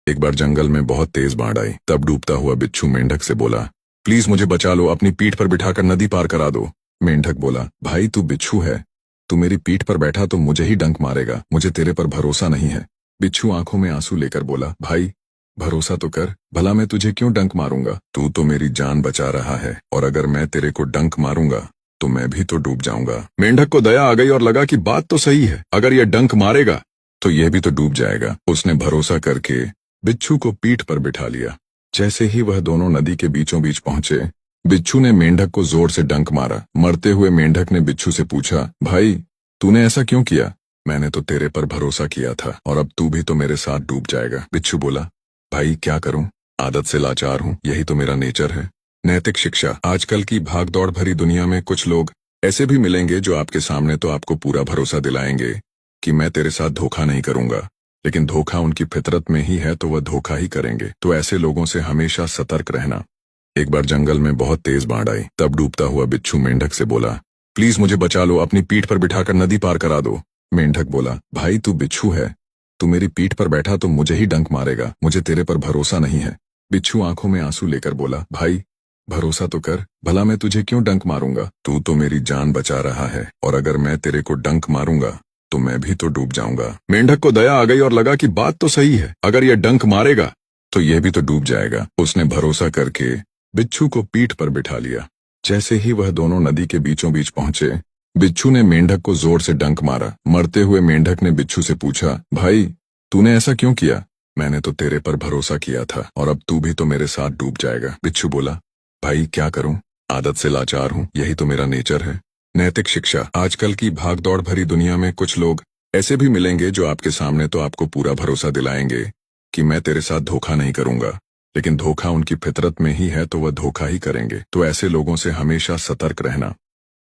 एक बार जंगल में बहुत तेज बाढ़ आई। तब डूबता हुआ बिच्छू मेंढक से बोला, प्लीज मुझे बचा लो, अपनी पीठ पर बिठाकर नदी पार करा दो। मेंढक बोला, भाई तू बिच्छू है, तू मेरी पीठ पर बैठा तो मुझे ही डंक मारेगा, मुझे तेरे पर भरोसा नहीं है। बिच्छू आंखों में आंसू लेकर बोला, भाई भरोसा तो कर, भला मैं तुझे क्यों डंक मारूंगा, तू तो मेरी जान बचा रहा है, और अगर मैं तेरे को डंक मारूंगा तो मैं भी तो डूब जाऊंगा। मेंढक को दया आ गई और लगा कि बात तो सही है, अगर यह डंक मारेगा तो यह भी तो डूब जाएगा। उसने भरोसा करके बिच्छू को पीठ पर बिठा लिया। जैसे ही वह दोनों नदी के बीचों बीच पहुंचे, बिच्छू ने मेंढक को जोर से डंक मारा। मरते हुए मेंढक ने बिच्छू से पूछा, भाई तूने ऐसा क्यों किया? मैंने तो तेरे पर भरोसा किया था, और अब तू भी तो मेरे साथ डूब जाएगा। बिच्छू बोला, भाई क्या करूं, आदत से लाचार हूं, यही तो मेरा नेचर है। नैतिक शिक्षा। आजकल की भागदौड़ भरी दुनिया में कुछ लोग ऐसे भी मिलेंगे जो आपके सामने तो आपको पूरा भरोसा दिलाएंगे कि मैं तेरे साथ धोखा नहीं करूंगा, लेकिन धोखा उनकी फितरत में ही है तो वह धोखा ही करेंगे। तो ऐसे लोगों से हमेशा सतर्क रहना। एक बार जंगल में बहुत तेज बाढ़ आई। तब डूबता हुआ बिच्छू मेंढक से बोला, प्लीज मुझे बचा लो, अपनी पीठ पर बिठाकर नदी पार करा दो। मेंढक बोला, भाई तू बिच्छू है, तू मेरी पीठ पर बैठा तो मुझे ही डंक मारेगा, मुझे तेरे पर भरोसा नहीं है। बिच्छू आंखों में आंसू लेकर बोला, भाई भरोसा तो कर, भला मैं तुझे क्यों डंक मारूंगा, तू तो मेरी जान बचा रहा है, और अगर मैं तेरे को डंक मारूंगा तो मैं भी तो डूब जाऊंगा। मेंढक को दया आ गई और लगा कि बात तो सही है, अगर यह डंक मारेगा तो यह भी तो डूब जाएगा। उसने भरोसा करके बिच्छू को पीठ पर बिठा लिया। जैसे ही वह दोनों नदी के बीचों बीच पहुंचे, बिच्छू ने मेंढक को जोर से डंक मारा। मरते हुए मेंढक ने बिच्छू से पूछा, भाई तूने ऐसा क्यों किया? मैंने तो तेरे पर भरोसा किया था, और अब तू भी तो मेरे साथ डूब जाएगा। बिच्छू बोला, भाई क्या करूं, आदत से लाचार हूं, यही तो मेरा नेचर है। नैतिक शिक्षा। आजकल की भागदौड़ भरी दुनिया में कुछ लोग ऐसे भी मिलेंगे जो आपके सामने तो आपको पूरा भरोसा दिलाएंगे कि मैं तेरे साथ धोखा नहीं करूंगा, लेकिन धोखा उनकी फितरत में ही है तो वह धोखा ही करेंगे। तो ऐसे लोगों से हमेशा सतर्क रहना।